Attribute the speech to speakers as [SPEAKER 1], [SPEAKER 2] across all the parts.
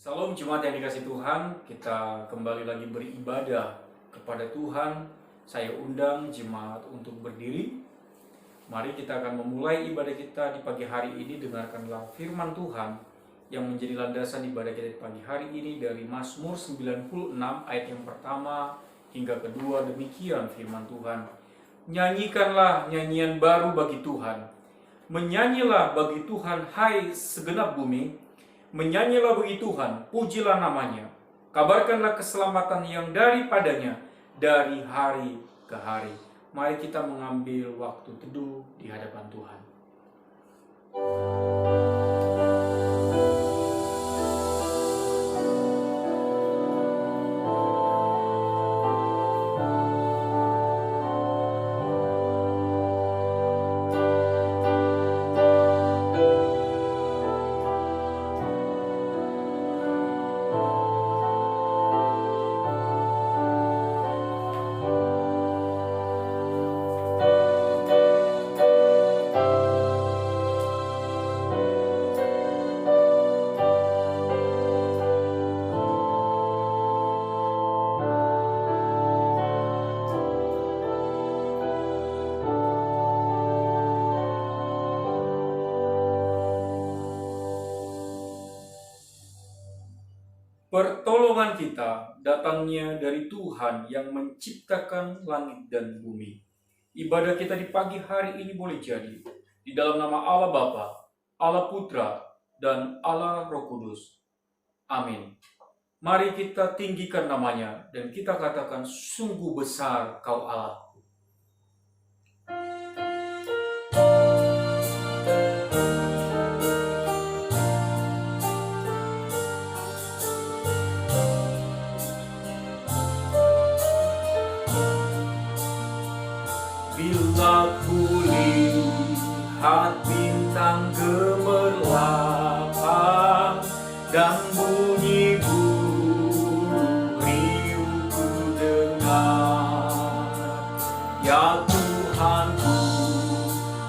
[SPEAKER 1] Salam jemaat yang dikasih Tuhan, kita kembali lagi beribadah kepada Tuhan. Saya undang jemaat untuk berdiri. Mari kita akan memulai ibadah kita di pagi hari ini. Dengarkanlah firman Tuhan yang menjadi landasan ibadah kita di pagi hari ini dari Mazmur 96 ayat yang pertama hingga kedua. Demikian firman Tuhan. Nyanyikanlah nyanyian baru bagi Tuhan. Menyanyilah bagi Tuhan, hai segenap bumi. Menyanyilah bagi Tuhan, pujilah namanya. Kabarkanlah keselamatan yang daripadanya dari hari ke hari. Mari kita mengambil waktu teduh di hadapan Tuhan. Pertolongan kita datangnya dari Tuhan yang menciptakan langit dan bumi. Ibadah kita di pagi hari ini boleh jadi di dalam nama Allah Bapa, Allah Putra, dan Allah Roh Kudus. Amin. Mari kita tinggikan namanya dan kita katakan, sungguh besar Kau Allah. Bila kulihat bintang gemerlap dan bunyi burung riuh ku dengar, ya Tuhanku,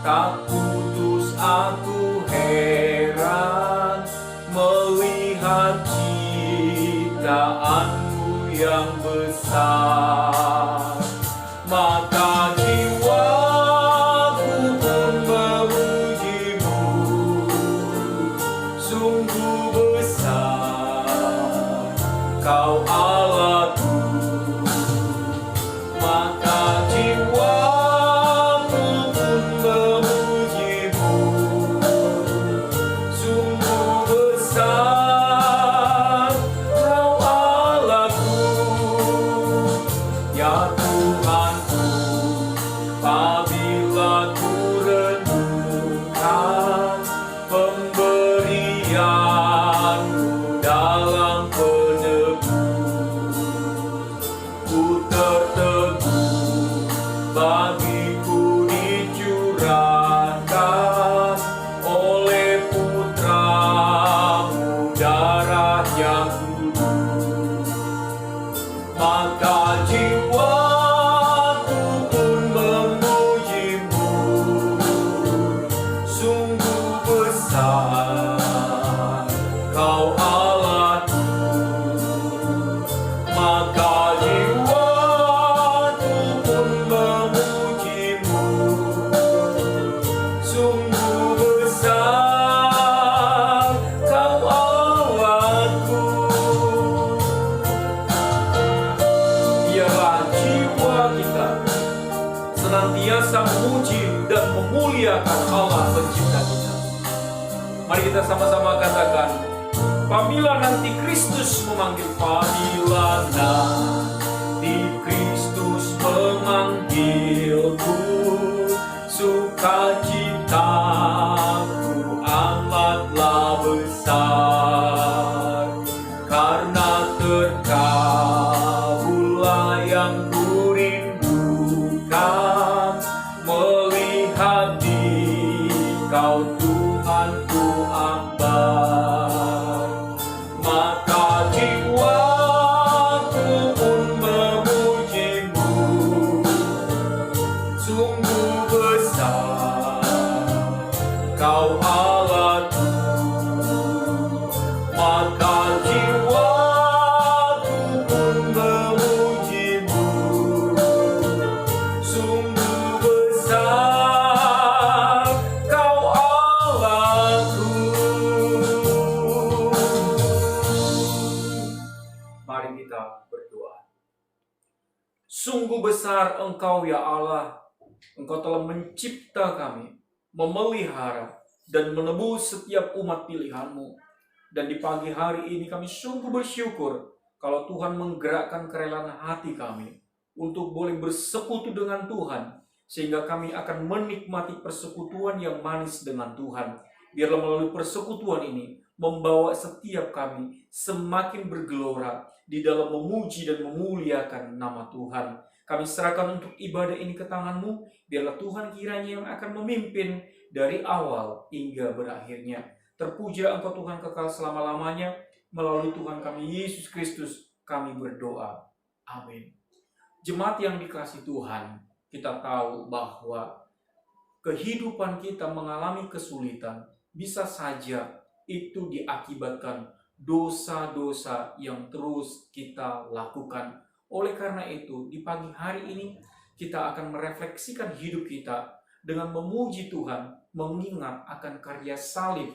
[SPEAKER 1] tak putus aku heran melihat ciptaanmu yang besar. Maka jiwaku pun memujimu, sungguh besar Kau Allahku. Maka jiwaku pun memujimu, sungguh besar Kau Allahku. Ya Tuhanku, apabila ku renungkan pemberian-Mu dalam penebus, ku terteguh bagiku dicurahkan oleh Putra-Mu darah yang kudus. Maka jiwaku pun memujimu, sungguh besar Kau Allahku. Maka jiwaku pun memujimu, sungguh besar Kau Allahku. Biarlah jiwa kita senantiasa memuji dan memuliakan Allah pencipta kita. Mari kita sama-sama katakan, apabila nanti Kristus memanggil, apabila nanti Kristus memanggilku, sukacitaku amatlah besar, karena terkabullah yang kurindukan, melihat Dikau Tuhanku ambar. Maka jiwaku pun memujimu, sungguh besar kita berdoa. Sungguh besar Engkau ya Allah, Engkau telah mencipta kami, memelihara, dan menebus setiap umat pilihan-Mu. Dan di pagi hari ini kami sungguh bersyukur kalau Tuhan menggerakkan kerelaan hati kami untuk boleh bersekutu dengan Tuhan, sehingga kami akan menikmati persekutuan yang manis dengan Tuhan. Biarlah melalui persekutuan ini membawa setiap kami semakin bergelora di dalam memuji dan memuliakan nama Tuhan. Kami serahkan untuk ibadah ini ke tangan-Mu, biarlah Tuhan kiranya yang akan memimpin dari awal hingga berakhirnya. Terpujilah Engkau Tuhan kekal selama-lamanya, melalui Tuhan kami Yesus Kristus kami berdoa. Amin. Jemaat yang dikasihi Tuhan, kita tahu bahwa kehidupan kita mengalami kesulitan bisa saja itu diakibatkan dosa-dosa yang terus kita lakukan. Oleh karena itu, di pagi hari ini kita akan merefleksikan hidup kita dengan memuji Tuhan, mengingat akan karya salib,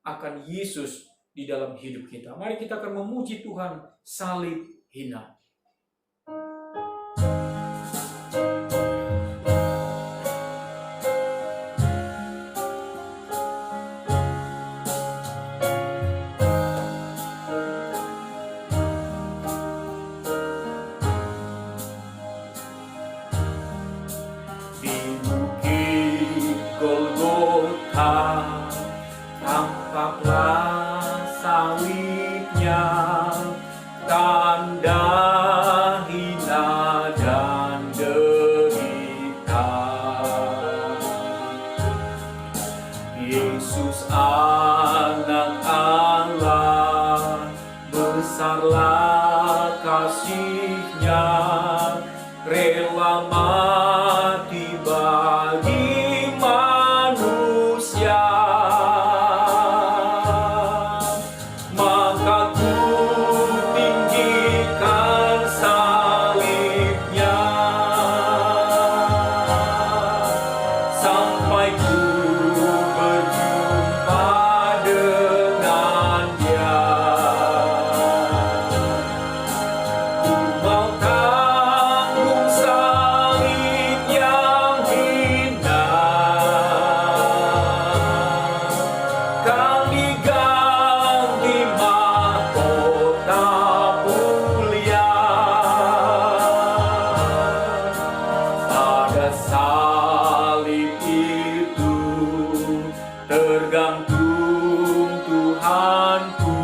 [SPEAKER 1] akan Yesus di dalam hidup kita. Mari kita akan memuji Tuhan salib hina.
[SPEAKER 2] Tampaklah salibnya, tanda hina dan derita. Yesus anak Allah, besarlah kasih-Nya, rela mati bagi manusia. Salib itu tergantung Tuhanku,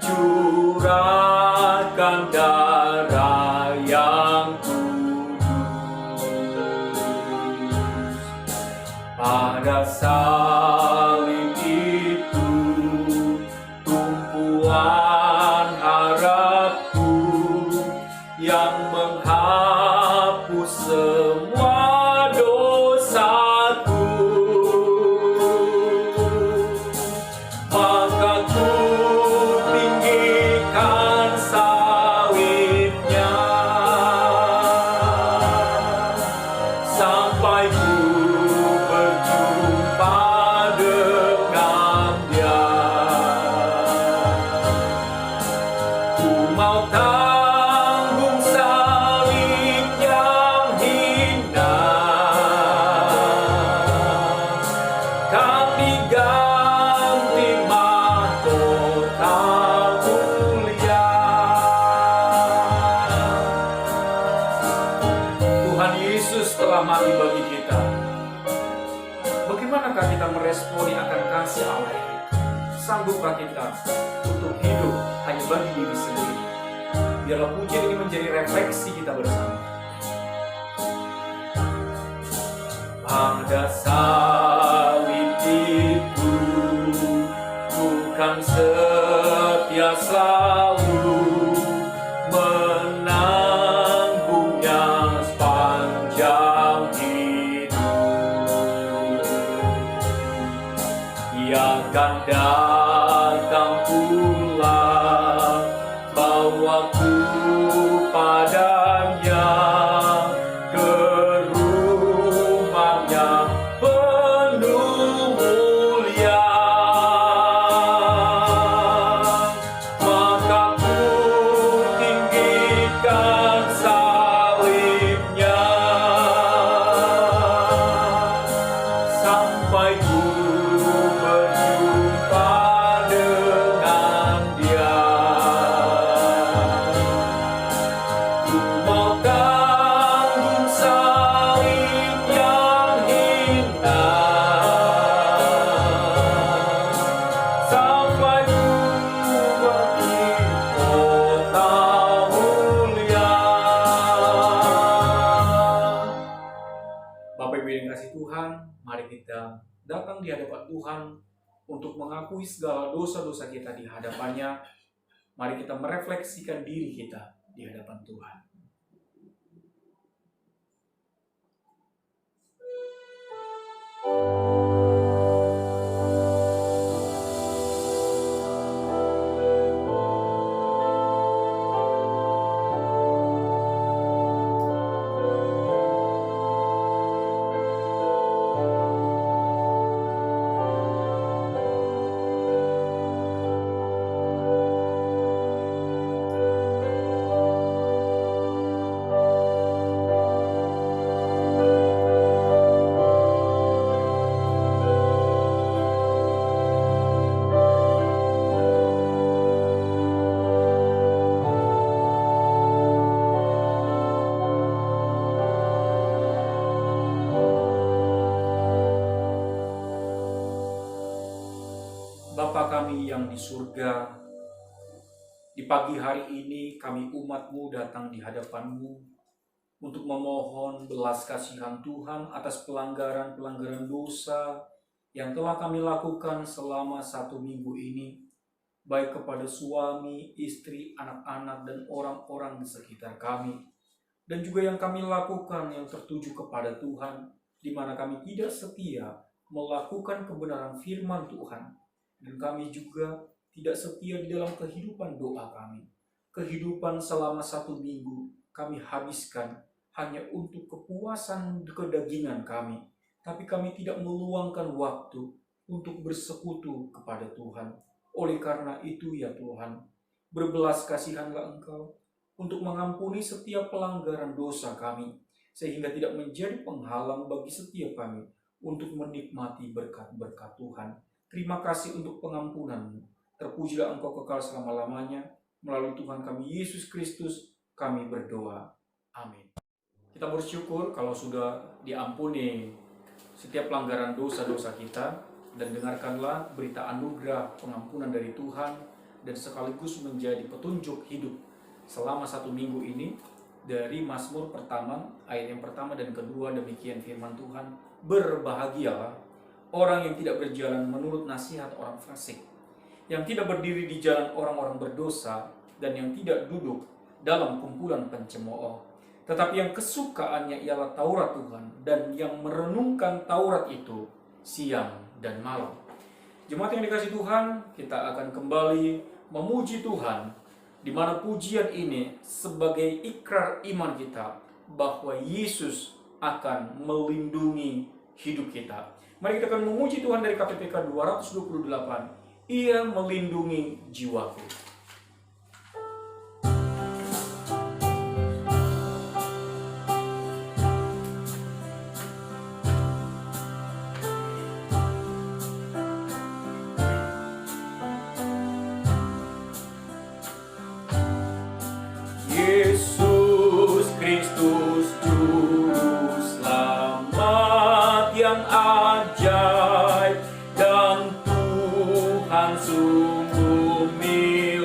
[SPEAKER 2] curahkan darah yang kudus. Pada salib itu tumpuan harapku yang menghapus semua dosaku. Maka ku tinggikan salibnya sampai ku berjumpa dengan Dia. Ku mau tanggung salib yang hina, kan diganti mahkota mulia. Tuhan Yesus telah mati bagi kita. Bagaimanakah kita meresponi akan kasih Allah ini? Sanggupkah kita untuk hidup hanya bagi diri sendiri? Biarlah pujian ini menjadi refleksi kita bersama. Pada salib itu bukan setia selalu menanggungnya sepanjang hidup. Ia akan datang pula, bawaku padanya, ke rumahnya penuh mulia. Maka ku
[SPEAKER 1] datang di hadapan Tuhan untuk mengakui segala dosa-dosa kita di hadapannya, mari kita merefleksikan diri kita di hadapan Tuhan. Bapa kami yang di surga, di pagi hari ini kami umat-Mu datang di hadapan-Mu untuk memohon belas kasihan Tuhan atas pelanggaran-pelanggaran dosa yang telah kami lakukan selama 1 minggu ini, baik kepada suami, istri, anak-anak, dan orang-orang di sekitar kami, dan juga yang kami lakukan yang tertuju kepada Tuhan, di mana kami tidak setia melakukan kebenaran firman Tuhan, dan kami juga tidak setia di dalam kehidupan doa kami. Kehidupan selama 1 minggu kami habiskan hanya untuk kepuasan kedagingan kami, tapi kami tidak meluangkan waktu untuk bersekutu kepada Tuhan. Oleh karena itu ya Tuhan, berbelas kasihanlah Engkau untuk mengampuni setiap pelanggaran dosa kami, sehingga tidak menjadi penghalang bagi setiap kami untuk menikmati berkat-berkat Tuhan. Terima kasih untuk pengampunan-Mu. Terpujilah Engkau kekal selama-lamanya. Melalui Tuhan kami Yesus Kristus, kami berdoa. Amin. Kita bersyukur kalau sudah diampuni setiap pelanggaran dosa-dosa kita, dan dengarkanlah berita anugerah pengampunan dari Tuhan, dan sekaligus menjadi petunjuk hidup selama 1 minggu ini dari Mazmur pertama, ayat yang pertama dan kedua. Demikian firman Tuhan, berbahagialah orang yang tidak berjalan menurut nasihat orang fasik, yang tidak berdiri di jalan orang-orang berdosa, dan yang tidak duduk dalam kumpulan pencemooh. Tetapi yang kesukaannya ialah Taurat Tuhan, dan yang merenungkan Taurat itu siang dan malam. Jemaat yang dikasihi Tuhan, kita akan kembali memuji Tuhan, di mana pujian ini sebagai ikrar iman kita bahwa Yesus akan melindungi hidup kita. Mari kita akan memuji Tuhan dari KPPK 228. Ia melindungi jiwaku. Yesus Kristus Juru Selamat yang ajaib, dan Tuhan sungguh milik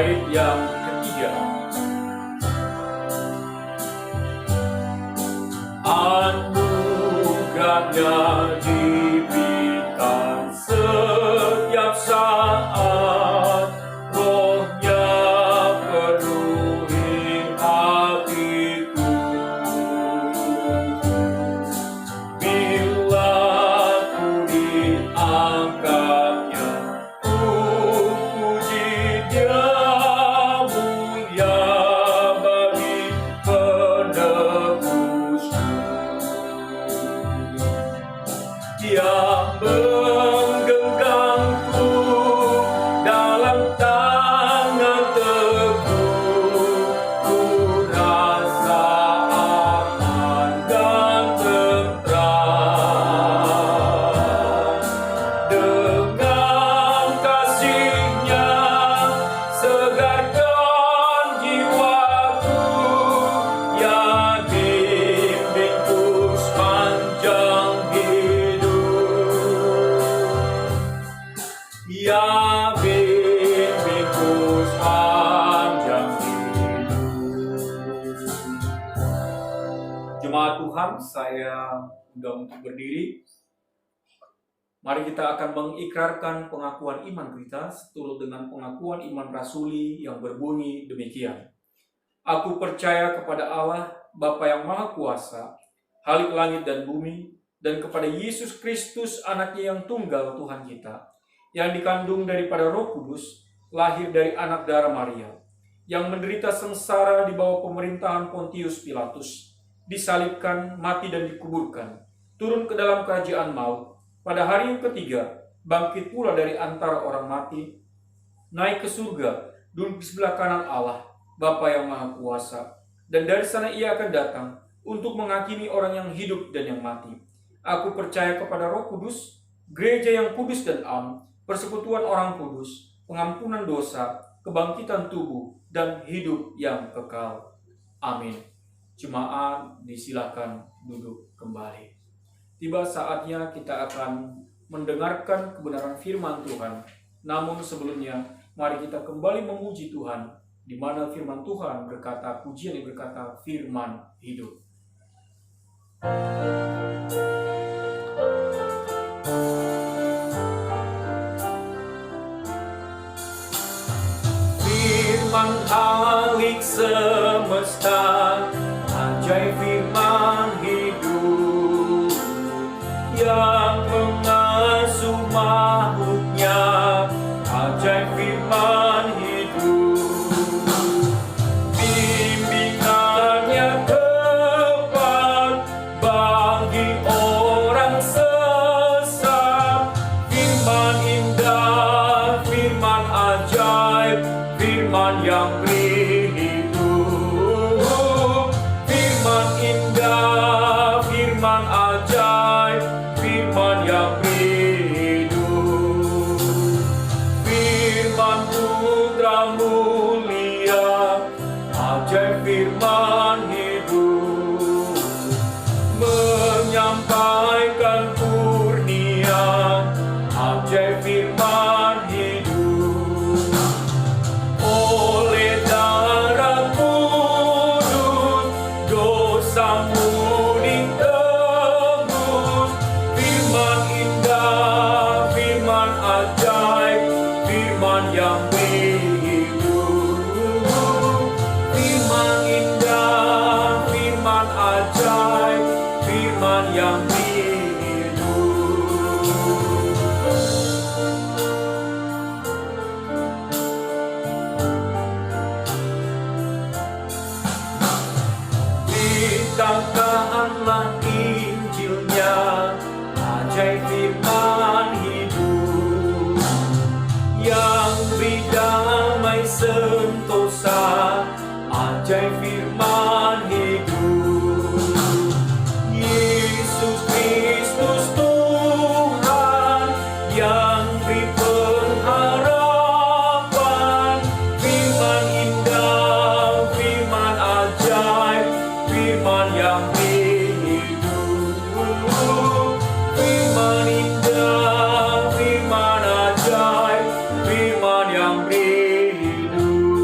[SPEAKER 1] bait yang ketiga. Anugerahnya diberikan setiap saat, Rohnya penuhi hatiku. Bila ku diangkatnya, ku puji Dia, mulia bagi penebusku. Dia menggenggamku dalam tangan teguh, ku rasa aman dan tentram. Dengan kasih-Nya segarkan jiwaku, Ya bimbingku sepanjang Ya bimbingku sepanjang hidup. Jemaat Tuhan, saya undang untuk berdiri. Mari kita akan mengikrarkan pengakuan iman kita seturut dengan pengakuan iman rasuli yang berbunyi demikian. Aku percaya kepada Allah, Bapa yang Maha Kuasa, Khalik langit dan bumi, dan kepada Yesus Kristus, Anaknya yang tunggal Tuhan kita, yang dikandung daripada Roh Kudus, lahir dari anak darah Maria, yang menderita sengsara di bawah pemerintahan Pontius Pilatus, disalibkan, mati dan dikuburkan, turun ke dalam kerajaan maut, pada hari yang ketiga, bangkit pula dari antara orang mati, naik ke surga, duduk di sebelah kanan Allah, Bapa yang Maha Kuasa, dan dari sana Ia akan datang untuk menghakimi orang yang hidup dan yang mati. Aku percaya kepada Roh Kudus, gereja yang kudus dan am, persekutuan orang kudus, pengampunan dosa, kebangkitan tubuh, dan hidup yang kekal. Amin. Jemaat disilakan duduk kembali. Tiba saatnya kita akan mendengarkan kebenaran firman Tuhan. Namun sebelumnya, mari kita kembali memuji Tuhan, di mana firman Tuhan berkata, pujian yang berkata firman hidup. Firman Khalik semesta, ajaib firman hidup, yang mengasuh makhluknya, ajaib firman hidup. Bimbingannya tepat bagi orang sesat, firman indah, firman ajaib, firman yang beri hidup. Firman indah, firman ajaib, firman yang beri hidup. Firman putra mulia, ajaib firman hidup, menyampaikan kurnia, ajaib firman hidup. Oleh darah kudus, dosamu ditebus. Firman indah, firman ajaib, firman yang beri hidup. Firman indah, firman ajaib, firman yang beri hidup. Beritakanlah Injilnya, ajaib firman hidup, yang beri damai sentosa, ajaib firman hidup. Yesus Kristus Tuhan, yang beri pengharapan, firman indah, firman ajaib, firman yang beri hidup. Firman indah, firman ajaib, firman yang beri hidup.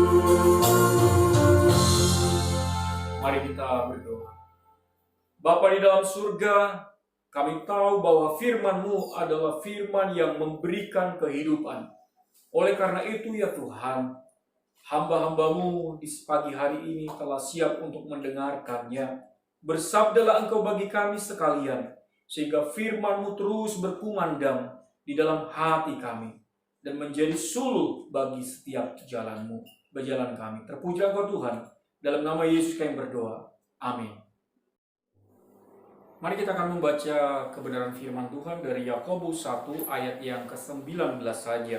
[SPEAKER 1] dalam surga, kami tahu bahwa firman-Mu adalah firman yang memberikan kehidupan. Oleh karena itu ya Tuhan, hamba-hamba-Mu di pagi hari ini telah siap untuk mendengarkannya. Bersabdalah Engkau bagi kami sekalian, sehingga firman-Mu terus berkumandang di dalam hati kami, dan menjadi suluh bagi setiap berjalan kami. Terpujilah Engkau Tuhan, dalam nama Yesus kami berdoa. Amin. Mari kita akan membaca kebenaran firman Tuhan dari Yakobus 1 ayat yang ke-19 saja.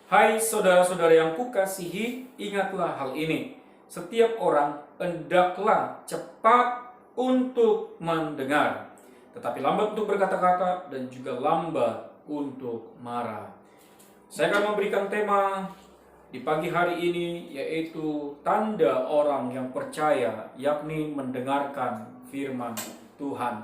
[SPEAKER 1] Hai saudara-saudara yang kukasihi, ingatlah hal ini. Setiap orang hendaklah cepat untuk mendengar, tetapi lambat untuk berkata-kata dan juga lambat untuk marah. Saya akan memberikan tema di pagi hari ini, yaitu tanda orang yang percaya, yakni mendengarkan firman Tuhan.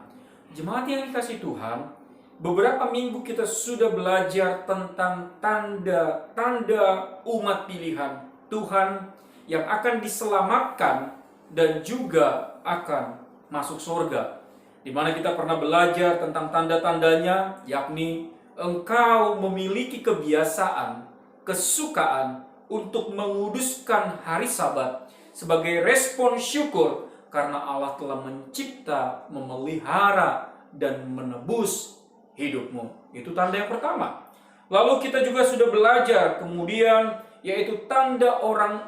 [SPEAKER 1] Jemaat yang dikasihi Tuhan, beberapa minggu kita sudah belajar tentang tanda-tanda umat pilihan Tuhan yang akan diselamatkan dan juga akan masuk surga. Di mana kita pernah belajar tentang tanda-tandanya, yakni engkau memiliki kebiasaan, kesukaan untuk menguduskan hari Sabat sebagai respon syukur karena Allah telah mencipta, memelihara, dan menebus hidupmu. Itu tanda yang pertama. Lalu kita juga sudah belajar kemudian, yaitu tanda orang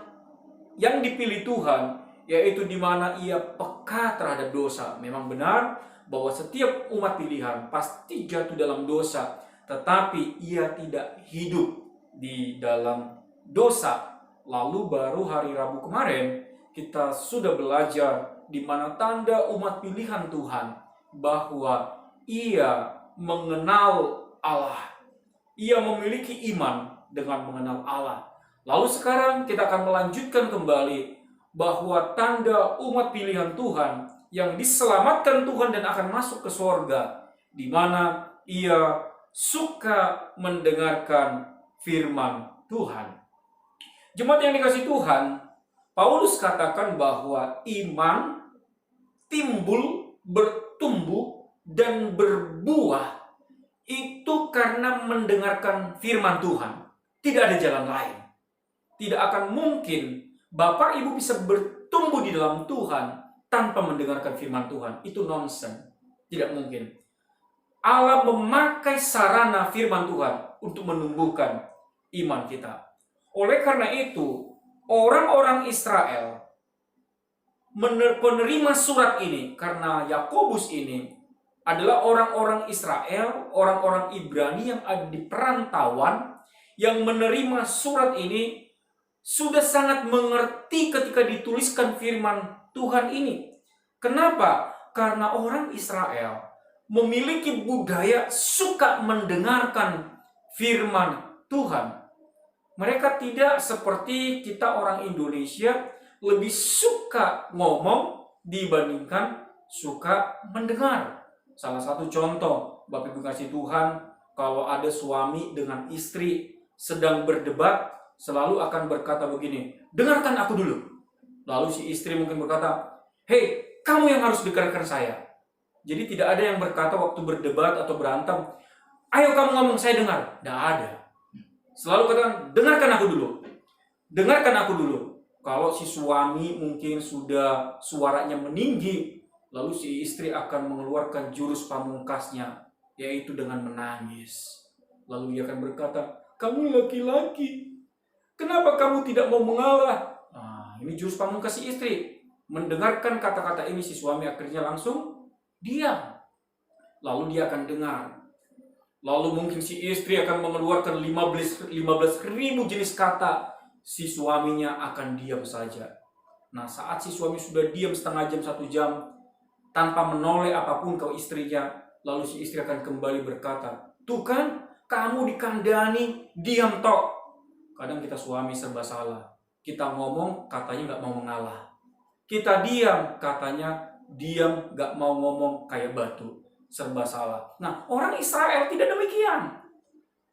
[SPEAKER 1] yang dipilih Tuhan, yaitu di mana ia peka terhadap dosa. Memang benar bahwa setiap umat pilihan pasti jatuh dalam dosa, tetapi ia tidak hidup di dalam dosa. Lalu baru hari Rabu kemarin kita sudah belajar di mana tanda umat pilihan Tuhan bahwa ia mengenal Allah. Ia memiliki iman dengan mengenal Allah. Lalu sekarang kita akan melanjutkan kembali bahwa tanda umat pilihan Tuhan yang diselamatkan Tuhan dan akan masuk ke surga, di mana ia suka mendengarkan firman Tuhan. Jemaat yang dikasihi Tuhan, Paulus katakan bahwa iman timbul, bertumbuh, dan berbuah itu karena mendengarkan firman Tuhan. Tidak ada jalan lain. Tidak akan mungkin Bapak Ibu bisa bertumbuh di dalam Tuhan tanpa mendengarkan firman Tuhan. Itu nonsens. Tidak mungkin. Allah memakai sarana firman Tuhan untuk menumbuhkan iman kita. Oleh karena itu, orang-orang Israel menerima surat ini karena Yakobus ini adalah orang-orang Israel, orang-orang Ibrani yang ada di perantauan, yang menerima surat ini sudah sangat mengerti ketika dituliskan firman Tuhan ini. Kenapa? Karena orang Israel memiliki budaya suka mendengarkan firman Tuhan. Mereka tidak seperti kita orang Indonesia, lebih suka ngomong dibandingkan suka mendengar. Salah satu contoh, Bapak Ibu kasih Tuhan, kalau ada suami dengan istri sedang berdebat, selalu akan berkata begini, dengarkan aku dulu. Lalu si istri mungkin berkata, hei, kamu yang harus dengarkan saya. Jadi tidak ada yang berkata waktu berdebat atau berantem, ayo kamu ngomong, saya dengar. Tidak ada. Selalu katakan, dengarkan aku dulu. Dengarkan aku dulu. Kalau si suami mungkin sudah suaranya meninggi, lalu si istri akan mengeluarkan jurus pamungkasnya, yaitu dengan menangis. Lalu dia akan berkata, kamu laki-laki, kenapa kamu tidak mau mengalah? Nah, ini jurus pamungkas si istri. Mendengarkan kata-kata ini, si suami akhirnya langsung diam. Lalu dia akan dengar. Lalu mungkin si istri akan mengeluarkan 15.000 jenis kata. Si suaminya akan diam saja. Nah, saat si suami sudah diam setengah jam, 1 jam, tanpa menoleh apapun ke istrinya, lalu si istri akan kembali berkata, tuh kan, kamu dikandani, diam tok. Kadang kita suami serba salah. Kita ngomong, katanya gak mau mengalah. Kita diam, katanya diam, gak mau ngomong kayak batu. Serba salah. Nah, orang Israel tidak demikian.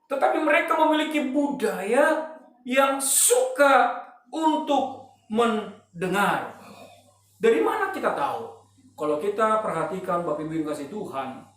[SPEAKER 1] Tetapi mereka memiliki budaya yang suka untuk mendengar. Dari mana kita tahu? Kalau kita perhatikan Bapak Ibu yang kasih Tuhan,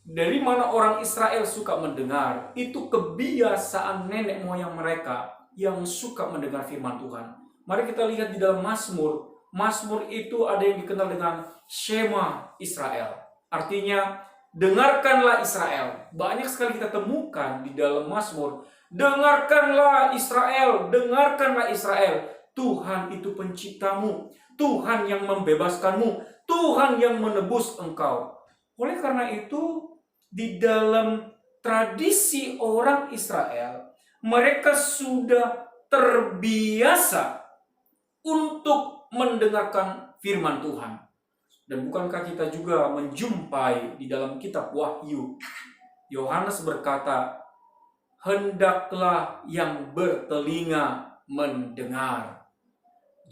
[SPEAKER 1] dari mana orang Israel suka mendengar, itu kebiasaan nenek moyang mereka yang suka mendengar firman Tuhan. Mari kita lihat di dalam Mazmur. Mazmur itu ada yang dikenal dengan Shema Israel. Artinya, dengarkanlah Israel. Banyak sekali kita temukan di dalam Mazmur. Dengarkanlah Israel, dengarkanlah Israel. Tuhan itu penciptamu. Tuhan yang membebaskanmu. Tuhan yang menebus engkau. Oleh karena itu, di dalam tradisi orang Israel, mereka sudah terbiasa untuk mendengarkan firman Tuhan. Dan bukankah kita juga menjumpai di dalam kitab Wahyu, Yohanes berkata, hendaklah yang bertelinga mendengar.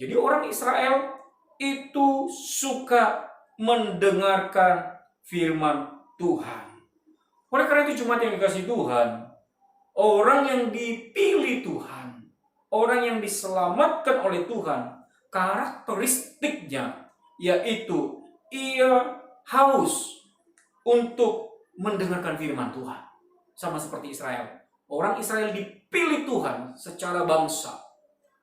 [SPEAKER 1] Jadi orang Israel itu suka mendengarkan firman Tuhan. Oleh karena itu jemaat yang dikasihi Tuhan, orang yang dipilih Tuhan, orang yang diselamatkan oleh Tuhan, karakteristiknya yaitu ia haus untuk mendengarkan firman Tuhan. Sama seperti Israel. Orang Israel dipilih Tuhan secara bangsa.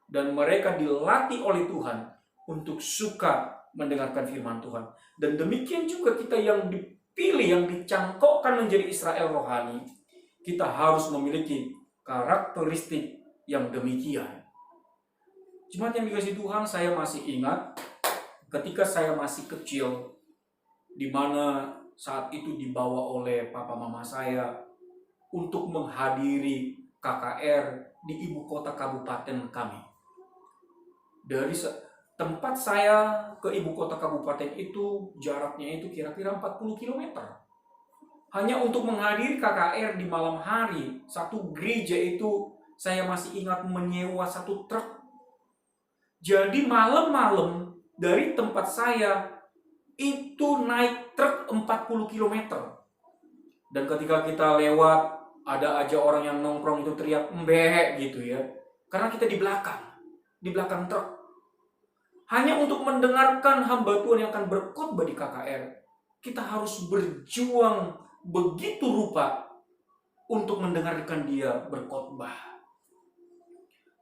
[SPEAKER 1] Dan mereka dilatih oleh Tuhan untuk suka mendengarkan firman Tuhan. Dan demikian juga kita yang dipilih, yang dicangkokkan menjadi Israel rohani, kita harus memiliki karakteristik yang demikian. Jemaat yang dikasihi Tuhan, saya masih ingat ketika saya masih kecil, di mana saat itu dibawa oleh papa mama saya untuk menghadiri KKR di ibu kota kabupaten kami. Dari tempat saya ke ibu kota kabupaten itu jaraknya itu kira-kira 40 km. Hanya untuk menghadiri KKR di malam hari, satu gereja itu saya masih ingat menyewa satu truk. Jadi malam-malam dari tempat saya itu naik truk 40 km. Dan ketika kita lewat, ada aja orang yang nongkrong itu teriak mbek gitu ya. Karena kita di belakang truk. Hanya untuk mendengarkan hamba Tuhan yang akan berkhotbah di KKR, kita harus berjuang begitu rupa untuk mendengarkan dia berkhotbah.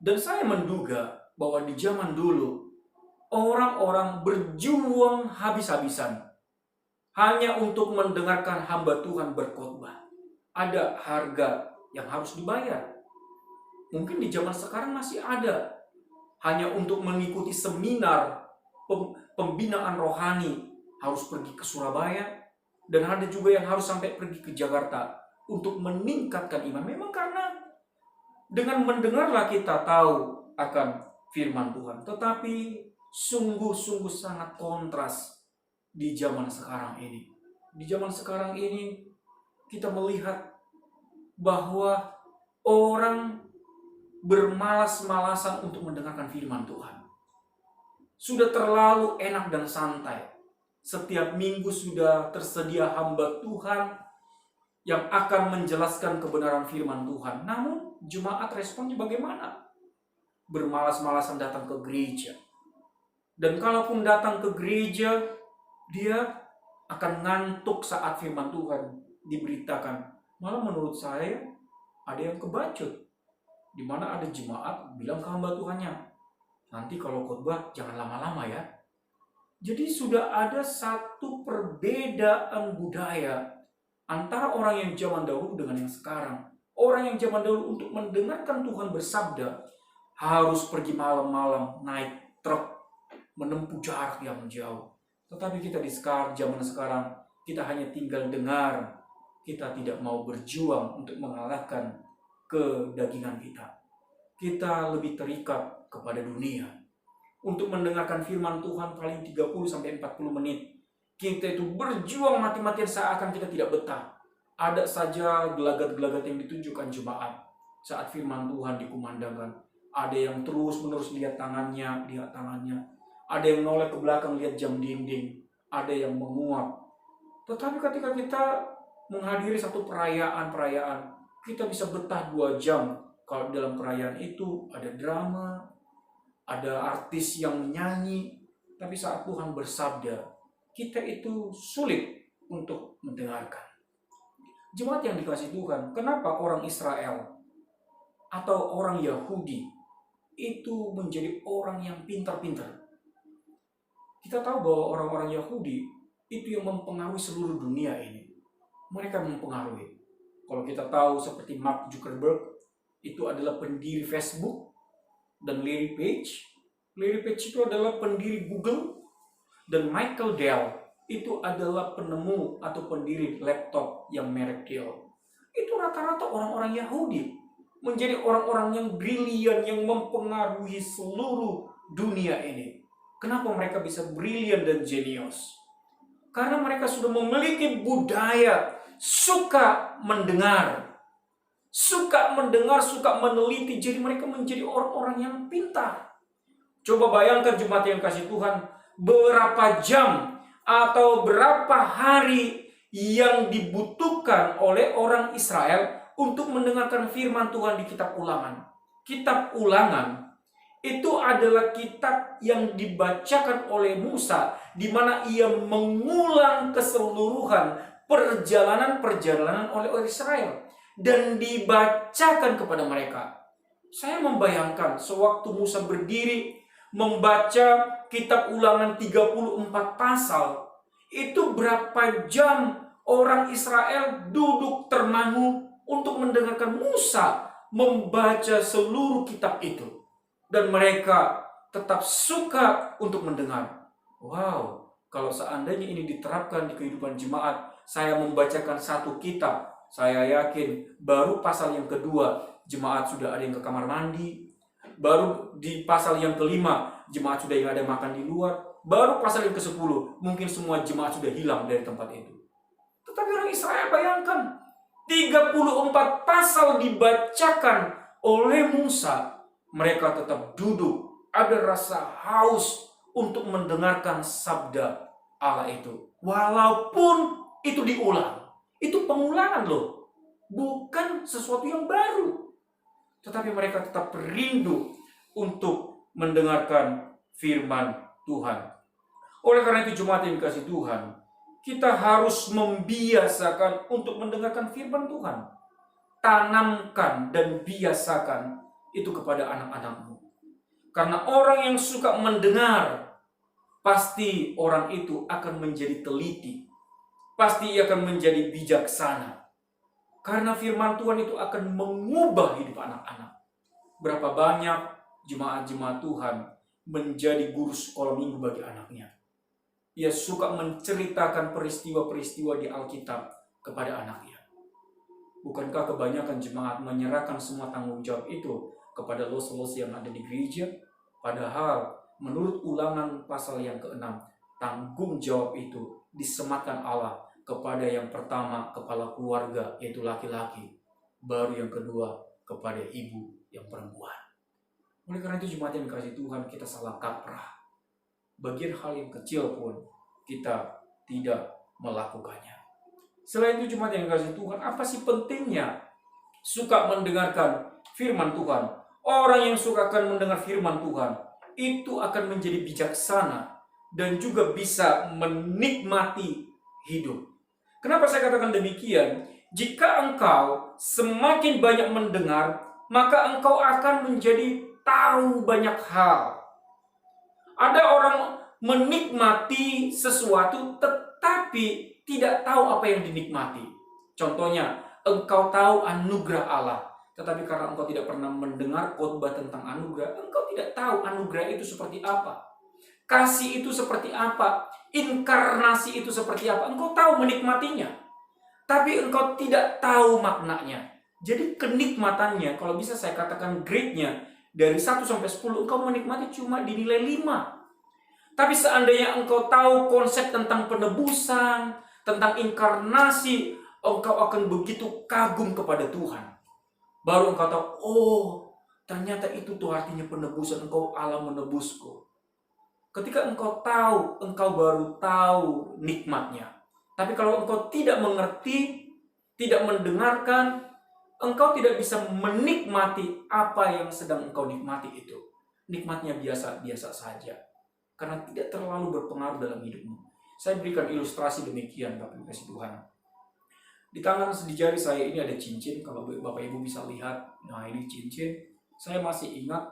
[SPEAKER 1] Dan saya menduga bahwa di zaman dulu, orang-orang berjuang habis-habisan hanya untuk mendengarkan hamba Tuhan berkhotbah. Ada harga yang harus dibayar. Mungkin di zaman sekarang masih ada. Hanya untuk mengikuti seminar pembinaan rohani harus pergi ke Surabaya, dan ada juga yang harus sampai pergi ke Jakarta untuk meningkatkan iman. Memang karena dengan mendengarlah kita tahu akan firman Tuhan. Tetapi sungguh-sungguh sangat kontras di zaman sekarang ini. Di zaman sekarang ini kita melihat bahwa orang bermalas-malasan untuk mendengarkan firman Tuhan. Sudah terlalu enak dan santai. Setiap minggu sudah tersedia hamba Tuhan yang akan menjelaskan kebenaran firman Tuhan. Namun jemaat responnya bagaimana? Bermalas-malasan datang ke gereja. Dan kalaupun datang ke gereja, dia akan ngantuk saat firman Tuhan diberitakan. Malah menurut saya ada yang kebacut. Di mana ada jemaat bilang ke hamba Tuhannya, nanti kalau khotbah jangan lama-lama ya. Jadi sudah ada satu perbedaan budaya antara orang yang zaman dahulu dengan yang sekarang. Orang yang zaman dahulu untuk mendengarkan Tuhan bersabda harus pergi malam-malam naik truk menempuh jarak yang jauh. Tetapi kita di zaman sekarang kita hanya tinggal dengar. Kita tidak mau berjuang untuk mengalahkan kedagingan kita. Kita lebih terikat kepada dunia. Untuk mendengarkan firman Tuhan paling 30-40 menit. Kita itu berjuang mati-matian seakan kita tidak betah. Ada saja gelagat-gelagat yang ditunjukkan jemaat saat firman Tuhan dikumandangkan. Ada yang terus-menerus lihat tangannya. Ada yang noleh ke belakang lihat jam dinding. Ada yang menguap. Tetapi ketika kita menghadiri satu perayaan, kita bisa betah 2 jam. Kalau dalam perayaan itu ada drama, ada artis yang menyanyi. Tapi saat Tuhan bersabda, kita itu sulit untuk mendengarkan. Jemaat yang dikasihi Tuhan, kenapa orang Israel atau orang Yahudi itu menjadi orang yang pintar-pintar? Kita tahu bahwa orang-orang Yahudi itu yang mempengaruhi seluruh dunia ini. Mereka mempengaruhi. Kalau kita tahu seperti Mark Zuckerberg, itu adalah pendiri Facebook, dan Larry Page. Larry Page itu adalah pendiri Google, dan Michael Dell itu adalah penemu atau pendiri laptop yang merek Dell. Itu rata-rata orang-orang Yahudi, menjadi orang-orang yang brilian, yang mempengaruhi seluruh dunia ini. Kenapa mereka bisa brilian dan jenius? Karena mereka sudah memiliki budaya suka mendengar, suka meneliti. Jadi mereka menjadi orang-orang yang pintar. Coba bayangkan jemaat yang kasih Tuhan, berapa jam atau berapa hari yang dibutuhkan oleh orang Israel untuk mendengarkan firman Tuhan di kitab Ulangan. Kitab Ulangan itu adalah kitab yang dibacakan oleh Musa, di mana ia mengulang keseluruhan perjalanan-perjalanan oleh orang Israel dan dibacakan kepada mereka. Saya membayangkan sewaktu Musa berdiri membaca kitab Ulangan 34 pasal, itu berapa jam orang Israel duduk termangu untuk mendengarkan Musa membaca seluruh kitab itu. Dan mereka tetap suka untuk mendengar. Wow, kalau seandainya ini diterapkan di kehidupan jemaat, saya membacakan satu kitab, saya yakin baru pasal yang kedua, jemaat sudah ada yang ke kamar mandi. Baru di pasal yang kelima, jemaat sudah yang ada makan di luar. Baru pasal yang ke-10, mungkin semua jemaat sudah hilang dari tempat itu. Tetapi orang Israel, bayangkan, 34 pasal dibacakan oleh Musa. Mereka tetap duduk, ada rasa haus untuk mendengarkan sabda Allah itu. Walaupun itu diulang. Itu pengulangan loh. Bukan sesuatu yang baru. Tetapi mereka tetap rindu untuk mendengarkan firman Tuhan. Oleh karena itu jemaat yang dikasihi Tuhan, kita harus membiasakan untuk mendengarkan firman Tuhan. Tanamkan dan biasakan itu kepada anak-anakmu. Karena orang yang suka mendengar, pasti orang itu akan menjadi teliti. Pasti ia akan menjadi bijaksana. Karena firman Tuhan itu akan mengubah hidup anak-anak. Berapa banyak jemaat-jemaat Tuhan menjadi guru sekolah minggu bagi anaknya. Ia suka menceritakan peristiwa-peristiwa di Alkitab kepada anaknya. Bukankah kebanyakan jemaat menyerahkan semua tanggung jawab itu kepada los-los yang ada di gereja? Padahal menurut Ulangan pasal yang ke-6, tanggung jawab itu disematkan Allah kepada yang pertama, kepala keluarga, yaitu laki-laki. Baru yang kedua, kepada ibu yang perempuan. Oleh karena itu jemaat yang dikasihi Tuhan, kita salah kaprah. Bagian hal yang kecil pun kita tidak melakukannya. Selain itu jemaat yang dikasihi Tuhan, apa sih pentingnya suka mendengarkan firman Tuhan? Orang yang suka akan mendengar firman Tuhan, itu akan menjadi bijaksana dan juga bisa menikmati hidup. Kenapa saya katakan demikian? Jika engkau semakin banyak mendengar, maka engkau akan menjadi tahu banyak hal. Ada orang menikmati sesuatu tetapi tidak tahu apa yang dinikmati. Contohnya, engkau tahu anugerah Allah, tetapi karena engkau tidak pernah mendengar khotbah tentang anugerah, engkau tidak tahu anugerah itu seperti apa. Kasih itu seperti apa, inkarnasi itu seperti apa. Engkau tahu menikmatinya, tapi engkau tidak tahu maknanya. Jadi kenikmatannya, kalau bisa saya katakan grade-nya, dari 1 sampai 10, engkau menikmati cuma dinilai 5. Tapi seandainya engkau tahu konsep tentang penebusan, tentang inkarnasi, engkau akan begitu kagum kepada Tuhan. Baru engkau tahu, oh ternyata itu tuh artinya penebusan, engkau Allah menebusku. Ketika engkau tahu, engkau baru tahu nikmatnya. Tapi kalau engkau tidak mengerti, tidak mendengarkan, engkau tidak bisa menikmati apa yang sedang engkau nikmati itu. Nikmatnya biasa-biasa saja. Karena tidak terlalu berpengaruh dalam hidupmu. Saya berikan ilustrasi demikian, Bapak Ibu kasih Tuhan. Di tangan di jari saya ini ada cincin, kalau Bapak Ibu bisa lihat. Nah, ini cincin. Saya masih ingat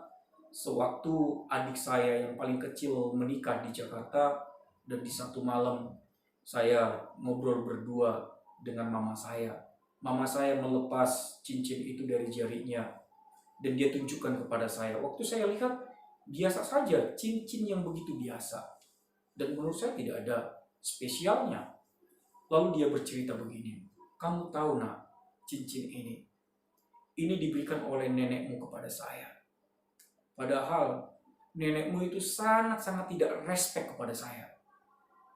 [SPEAKER 1] sewaktu adik saya yang paling kecil menikah di Jakarta, dan di satu malam saya ngobrol berdua dengan mama saya. Mama saya melepas cincin itu dari jarinya dan dia tunjukkan kepada saya. Waktu saya lihat, biasa saja, cincin yang begitu biasa. Dan menurut saya tidak ada spesialnya. Lalu dia bercerita begini, "Kamu tahu nak, cincin ini diberikan oleh nenekmu kepada saya. Padahal nenekmu itu sangat-sangat tidak respect kepada saya.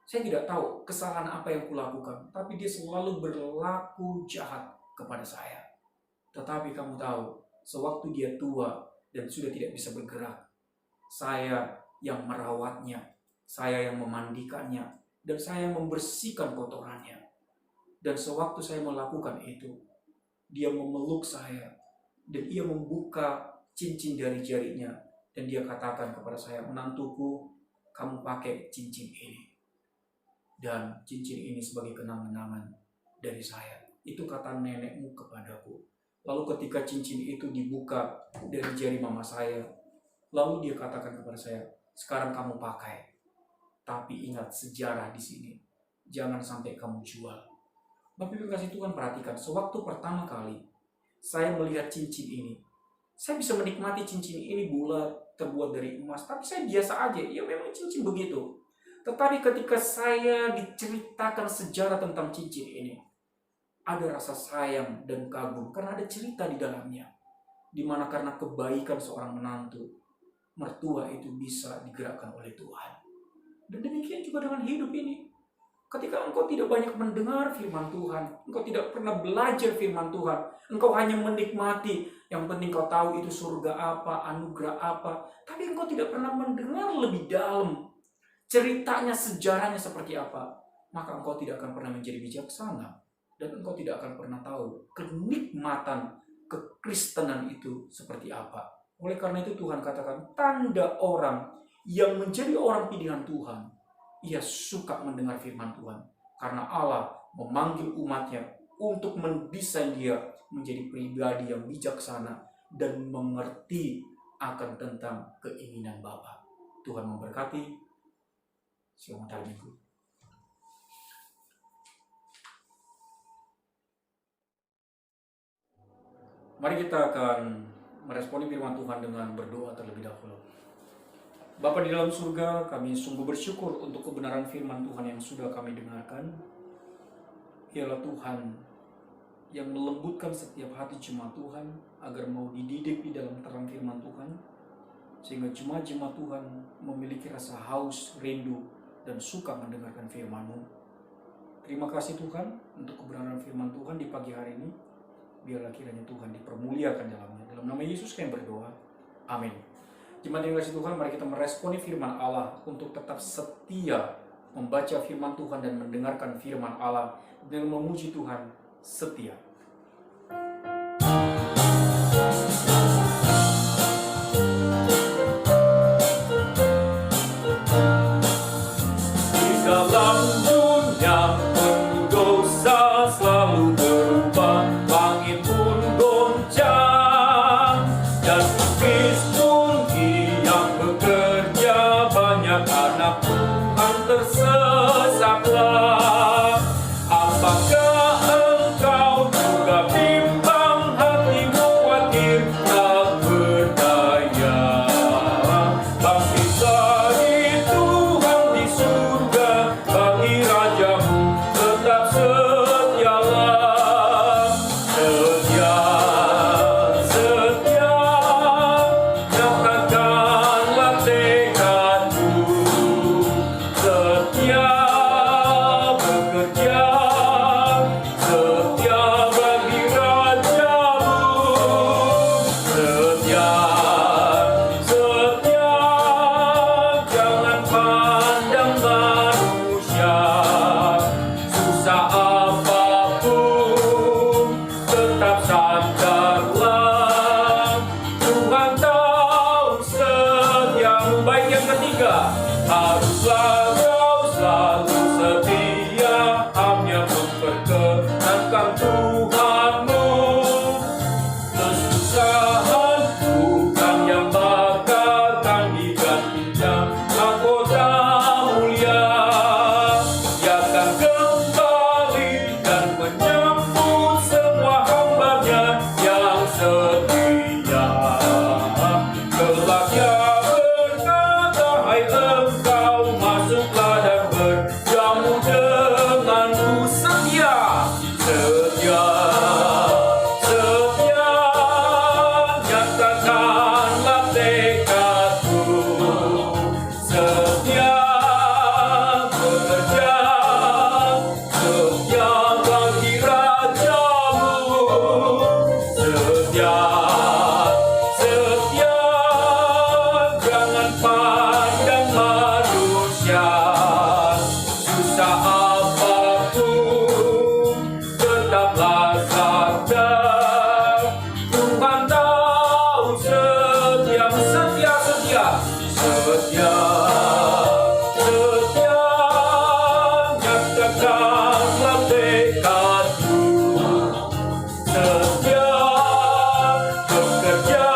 [SPEAKER 1] Saya tidak tahu kesalahan apa yang kulakukan, tapi dia selalu berlaku jahat kepada saya. Tetapi kamu tahu, sewaktu dia tua dan sudah tidak bisa bergerak, saya yang merawatnya, saya yang memandikannya, dan saya yang membersihkan kotorannya. Dan sewaktu saya melakukan itu, dia memeluk saya, dan ia membuka cincin dari jarinya, dan dia katakan kepada saya, 'Menantuku, kamu pakai cincin ini. Dan cincin ini sebagai kenang-kenangan dari saya.' Itu kata nenekmu kepadaku. Lalu ketika cincin itu dibuka dari jari mama saya, lalu dia katakan kepada saya, 'Sekarang kamu pakai. Tapi ingat sejarah di sini. Jangan sampai kamu jual.'" Bapak Ibu kasih Tuhan, perhatikan, sewaktu pertama kali saya melihat cincin ini, saya bisa menikmati cincin ini bulat, terbuat dari emas, tapi saya biasa aja, ya memang cincin begitu. Tetapi ketika saya diceritakan sejarah tentang cincin ini, ada rasa sayang dan kagum karena ada cerita di dalamnya. Dimana karena kebaikan seorang menantu, mertua itu bisa digerakkan oleh Tuhan. Dan demikian juga dengan hidup ini. Ketika engkau tidak banyak mendengar firman Tuhan, engkau tidak pernah belajar firman Tuhan, engkau hanya menikmati, yang penting kau tahu itu surga apa, anugerah apa, tapi engkau tidak pernah mendengar lebih dalam ceritanya, sejarahnya seperti apa, maka engkau tidak akan pernah menjadi bijaksana, dan engkau tidak akan pernah tahu kenikmatan kekristenan itu seperti apa. Oleh karena itu Tuhan katakan, tanda orang yang menjadi orang pilihan Tuhan, ia suka mendengar firman Tuhan. Karena Allah memanggil umatnya untuk mendesain dia menjadi pribadi yang bijaksana dan mengerti akan tentang keinginan Bapa. Tuhan memberkati. Selamat Minggu. Mari kita akan meresponi firman Tuhan dengan berdoa terlebih dahulu. Bapa di dalam surga, kami sungguh bersyukur untuk kebenaran firman Tuhan yang sudah kami dengarkan. Ialah Tuhan yang melembutkan setiap hati jemaat Tuhan agar mau dididik di dalam terang firman Tuhan, sehingga jemaat-jemaat Tuhan memiliki rasa haus, rindu, dan suka mendengarkan firman-Mu. Terima kasih Tuhan untuk kebenaran firman Tuhan di pagi hari ini. Biarlah kiranya Tuhan dipermuliakan dalamnya. Dalam nama Yesus kami berdoa. Amin. Jemaat yang dikasihi Tuhan, mari kita meresponi firman Allah untuk tetap setia membaca firman Tuhan dan mendengarkan firman Allah dengan memuji Tuhan setia. Di dalam dunia penuh dosa selalu berubah, langit pun goncang, dan anak Tuhan tersesatlah. Apakah engkau
[SPEAKER 2] setia, jangan pandang manusia. Susah apapun, tetaplah sadar. Tuhan tahu setia, setia, setia, setia, setia. Nyatakanlah tekadmu, setia bekerja,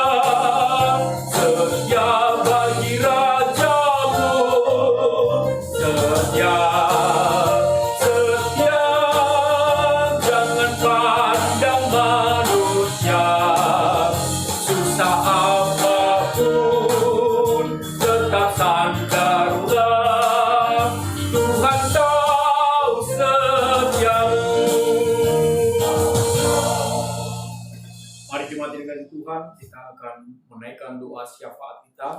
[SPEAKER 2] setia bagi rajamu, setia, setia, jangan pandang manusia. Susah apapun, tetap sandarlah. Tuhan tahu setiamu. Mari jemaat yang dikasihi Tuhan, kita akan menaikkan doa syafaat kita.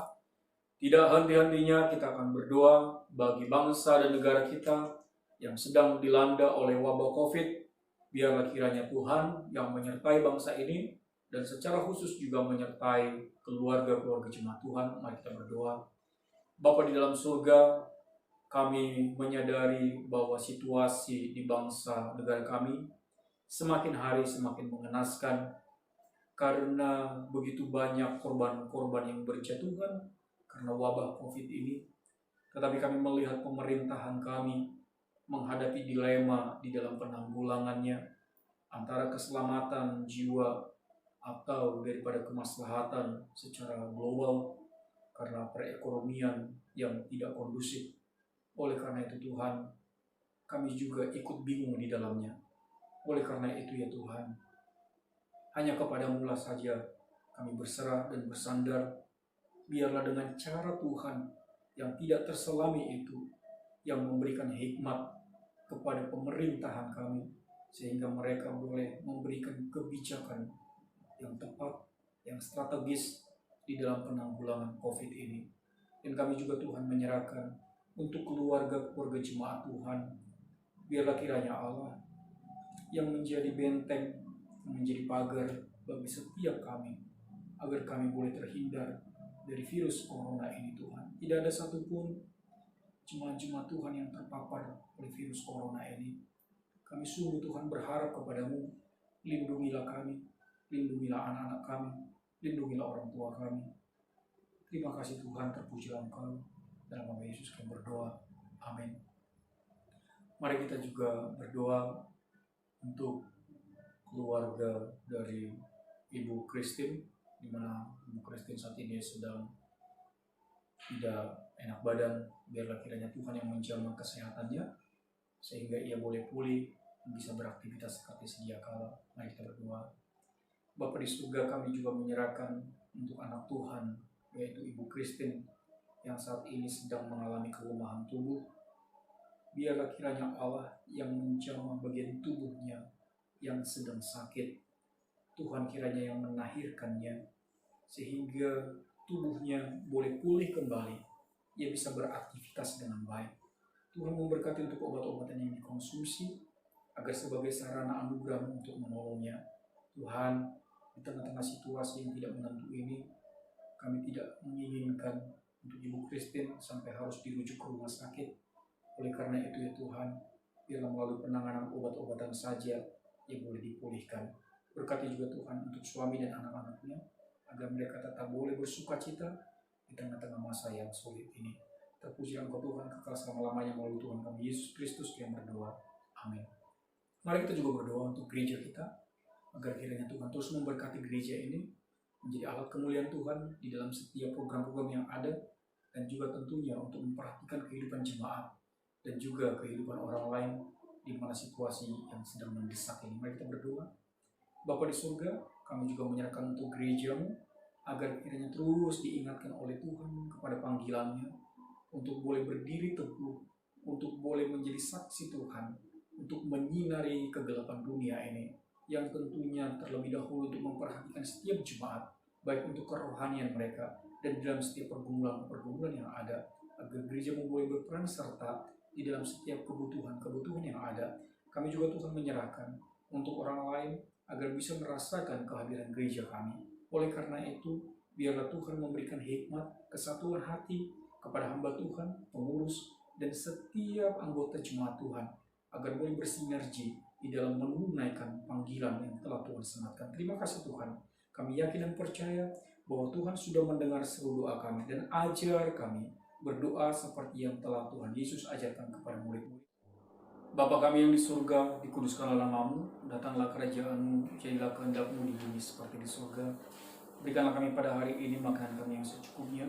[SPEAKER 2] Tidak henti-hentinya kita akan berdoa bagi bangsa dan negara kita yang sedang dilanda oleh wabah COVID. Biarlah kiranya Tuhan yang menyertai bangsa ini dan secara khusus juga menyertai keluarga-keluarga jemaat Tuhan. Mari kita berdoa. Bapa di dalam surga, kami menyadari bahwa situasi di bangsa negara kami semakin hari semakin mengenaskan karena begitu banyak korban-korban yang berjatuhan karena wabah COVID ini. Tetapi kami melihat pemerintahan kami menghadapi dilema di dalam penanggulangannya antara keselamatan jiwa atau daripada kemaslahatan secara global karena perekonomian yang tidak kondusif. Oleh karena itu Tuhan, kami juga ikut bingung di dalamnya. Oleh karena itu ya Tuhan, hanya kepadamu-lah saja kami berserah dan bersandar. Biarlah dengan cara Tuhan yang tidak terselami itu, yang memberikan hikmat kepada pemerintahan kami, sehingga mereka boleh memberikan kebijakan yang tepat, yang strategis di dalam penanggulangan COVID ini. Dan kami juga Tuhan menyerahkan untuk keluarga-keluarga jemaat Tuhan. Biarlah kiranya Allah yang menjadi benteng, menjadi pagar bagi setiap kami, agar kami boleh terhindar dari virus corona ini Tuhan. Tidak ada satupun jemaat-jemaat Tuhan yang terpapar oleh virus corona ini. Kami sungguh Tuhan berharap kepadamu, lindungilah kami, lindungilah anak-anak kami, lindungilah orang tua kami. Terima kasih Tuhan, terpujilah Engkau. Dalam nama Yesus kami berdoa. Amin. Mari kita juga berdoa untuk keluarga dari Ibu Christine, di mana Ibu Christine saat ini sedang tidak enak badan. Biarlah kiranya Tuhan yang menjamah kesehatannya sehingga ia boleh pulih dan bisa beraktivitas seperti sedia kala. Mari kita berdoa. Bapa di surga, kami juga menyerahkan untuk anak Tuhan, yaitu Ibu Christine yang saat ini sedang mengalami kelemahan tubuh. Biarlah kiranya Allah yang menjamah bagian tubuhnya yang sedang sakit. Tuhan kiranya yang menahirkannya sehingga tubuhnya boleh pulih kembali. Ia bisa beraktivitas dengan baik. Tuhan memberkati untuk obat-obatan yang dikonsumsi agar sebagai sarana anugerah untuk menolongnya. Tuhan, di tengah-tengah situasi yang tidak menentu ini, kami tidak menginginkan untuk Ibu Christine sampai harus dirujuk ke rumah sakit. Oleh karena itu ya Tuhan, biarlah melalui penanganan obat-obatan saja yang boleh dipulihkan. Berkati juga Tuhan untuk suami dan anak-anaknya, agar mereka tetap boleh bersuka cita di tengah-tengah masa yang sulit ini. Terpuji Engkau Tuhan kekal selama-lamanya melalui Tuhan kami Yesus Kristus yang berdoa. Amin. Mari kita juga berdoa untuk gereja kita, agar kiranya Tuhan terus memberkati gereja ini menjadi alat kemuliaan Tuhan di dalam setiap program-program yang ada, dan juga tentunya untuk memperhatikan kehidupan jemaat dan juga kehidupan orang lain di mana situasi yang sedang mendesak ini. Mari kita berdoa. Bapa di surga, kami juga menyerahkan untuk gerejamu, agar kiranya terus diingatkan oleh Tuhan kepada panggilannya, untuk boleh berdiri teguh, untuk boleh menjadi saksi Tuhan, untuk menyinari kegelapan dunia ini, yang tentunya terlebih dahulu untuk memperhatikan setiap jemaat, baik untuk kerohanian mereka, dan dalam setiap pergumulan-pergumulan yang ada, agar gerejamu boleh berperan serta di dalam setiap kebutuhan-kebutuhan yang ada. Kami juga Tuhan menyerahkan untuk orang lain
[SPEAKER 1] agar bisa merasakan kehadiran gereja kami. Oleh karena itu, biarlah Tuhan memberikan hikmat, kesatuan hati kepada hamba Tuhan, pengurus, dan setiap anggota jemaat Tuhan, agar boleh bersinergi di dalam menunaikan panggilan yang telah Tuhan sematkan. Terima kasih Tuhan. Kami yakin dan percaya bahwa Tuhan sudah mendengar seluruh doa kami dan ajar kami berdoa seperti yang telah Tuhan Yesus ajarkan kepada murid-murid. Bapa kami yang di surga, dikuduskanlah namamu, datanglah kerajaan-Mu, jadilah kehendak-Mu di bumi seperti di surga. Berikanlah kami pada hari ini makanan kami yang secukupnya,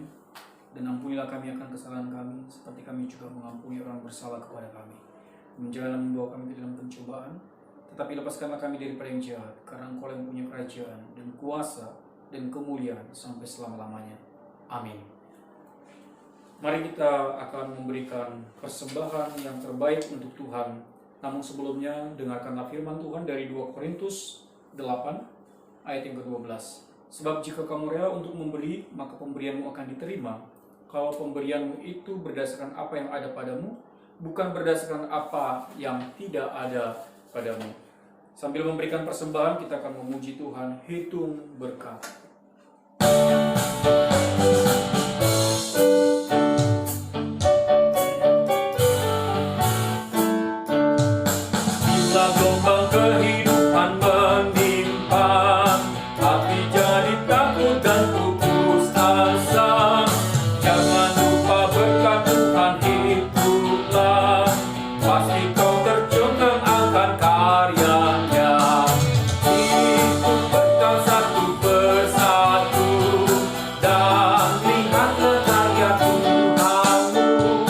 [SPEAKER 1] dan ampunilah kami akan kesalahan kami, seperti kami juga mengampuni orang bersalah kepada kami. Janganlah membawa kami ke dalam pencobaan, tetapi lepaskanlah kami daripada yang jahat, karena Engkau yang punya kerajaan, dan kuasa, dan kemuliaan sampai selama-lamanya. Amin. Mari kita akan memberikan persembahan yang terbaik untuk Tuhan. Namun sebelumnya, dengarkanlah firman Tuhan dari 2 Korintus 8 ayat yang ke-12. Sebab jika kamu rela untuk memberi, maka pemberianmu akan diterima. Kalau pemberianmu itu berdasarkan apa yang ada padamu, bukan berdasarkan apa yang tidak ada padamu. Sambil memberikan persembahan, kita akan memuji Tuhan, hitung berkat. Bila gelombang kehidupan menimpa, hati jadi takut dan putus asa. Jangan lupa berkat Tuhan hiduplah, pasti kau tercengang akan karyanya. Hitung berkat satu persatu, dan lihatlah karya Tuhanmu.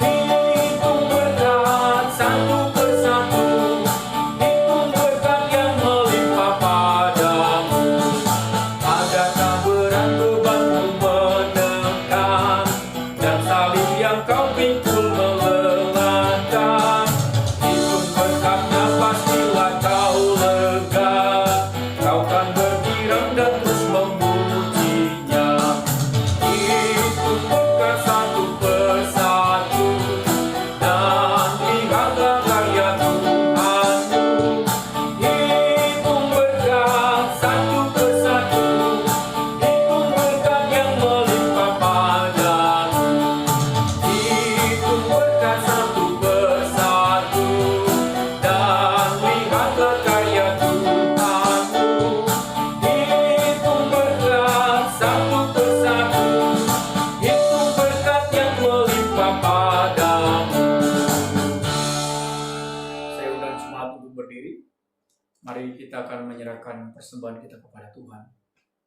[SPEAKER 1] Hitung berkat satu persatu, hitung berkat yang melimpah padamu. Adakah berat bebanmu menekan, dan salib yang kau pikul melelahkan? Hitung berkatnya pastilah kau lega, kau kan bergirang dan terus memujinya. Hitung berkat satu persatu, dan lihatlah karya Tuhanmu. Hitung berkat satu persatu, hitung berkat yang melimpah padamu. Hitung berkat satu persatu, dan lihatlah karya Tuhanmu. Hitung berkat satu persatu, hitung berkat yang melimpah padamu. Saya undang jemaat untuk berdiri. Mari kita akan menyerahkan persembahan kita kepada Tuhan.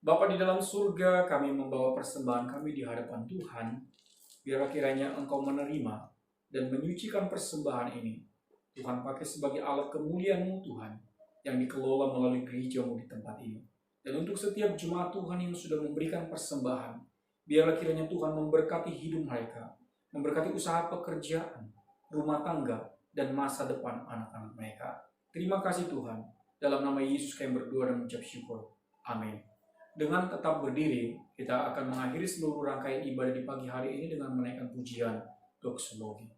[SPEAKER 1] Bapa di dalam surga, kami membawa persembahan kami di hadapan Tuhan. Biarlah kiranya Engkau menerima dan menyucikan persembahan ini. Tuhan pakai sebagai alat kemuliaan-Mu Tuhan, yang dikelola melalui gereja-Mu di tempat ini. Dan untuk setiap jemaat Tuhan yang sudah memberikan persembahan, biarlah kiranya Tuhan memberkati hidup mereka, memberkati usaha pekerjaan, rumah tangga, dan masa depan anak-anak mereka. Terima kasih Tuhan. Dalam nama Yesus kami berdoa dan mengucap syukur. Amin. Dengan tetap berdiri, kita akan mengakhiri seluruh rangkaian ibadah di pagi hari ini dengan menaikkan pujian doxologi.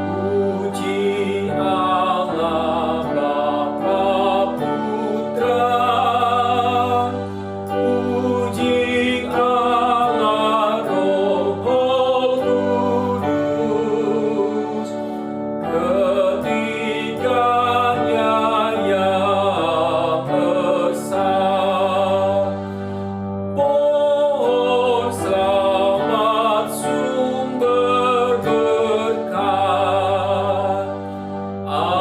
[SPEAKER 1] Puji Allah Bapa Putra, puji Allah Roh Kudus, ketiganya yang esa. Pohon selamat sumber berkat. Amin.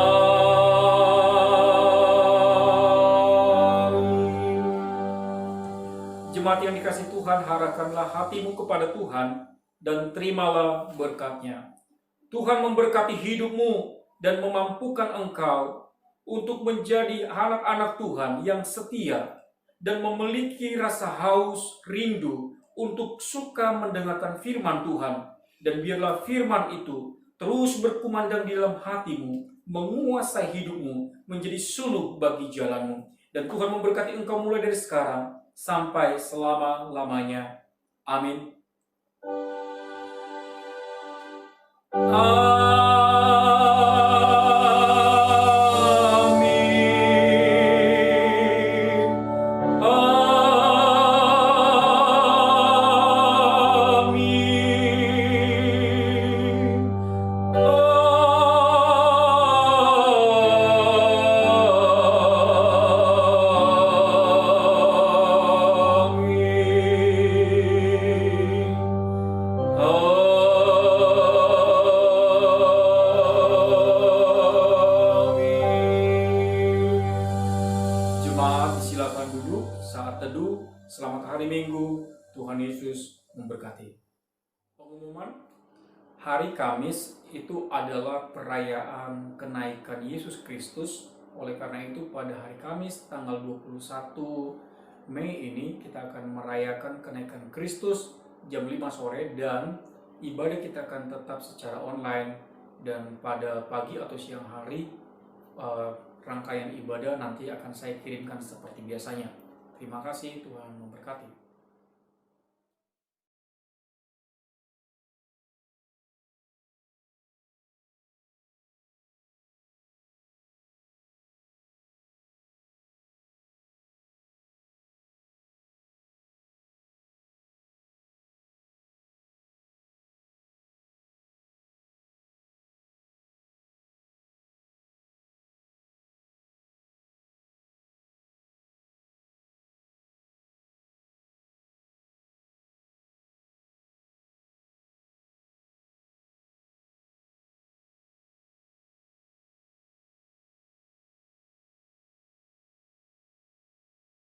[SPEAKER 1] Jemaat yang dikasihi Tuhan, harapkanlah hatimu kepada Tuhan dan terimalah berkat-Nya. Tuhan memberkati hidupmu dan memampukan engkau untuk menjadi anak-anak Tuhan yang setia dan memiliki rasa haus, rindu untuk suka mendengarkan firman Tuhan. Dan biarlah firman itu terus berkumandang di dalam hatimu, menguasai hidupmu, menjadi suluk bagi jalanmu. Dan Tuhan memberkati engkau mulai dari sekarang sampai selama-lamanya. Amin. Amin. Amin. Jemaat silakan duduk saat teduh. Selamat hari Minggu. Tuhan Yesus memberkati. Pengumuman hari Kamis itu adalah perayaan kenaikan Yesus Kristus. Oleh karena itu pada hari Kamis tanggal 21 Mei ini kita akan merayakan kenaikan Kristus jam 5 sore dan ibadah kita akan tetap secara online, dan pada pagi atau siang hari rangkaian ibadah nanti akan saya kirimkan seperti biasanya. Terima kasih, Tuhan memberkati.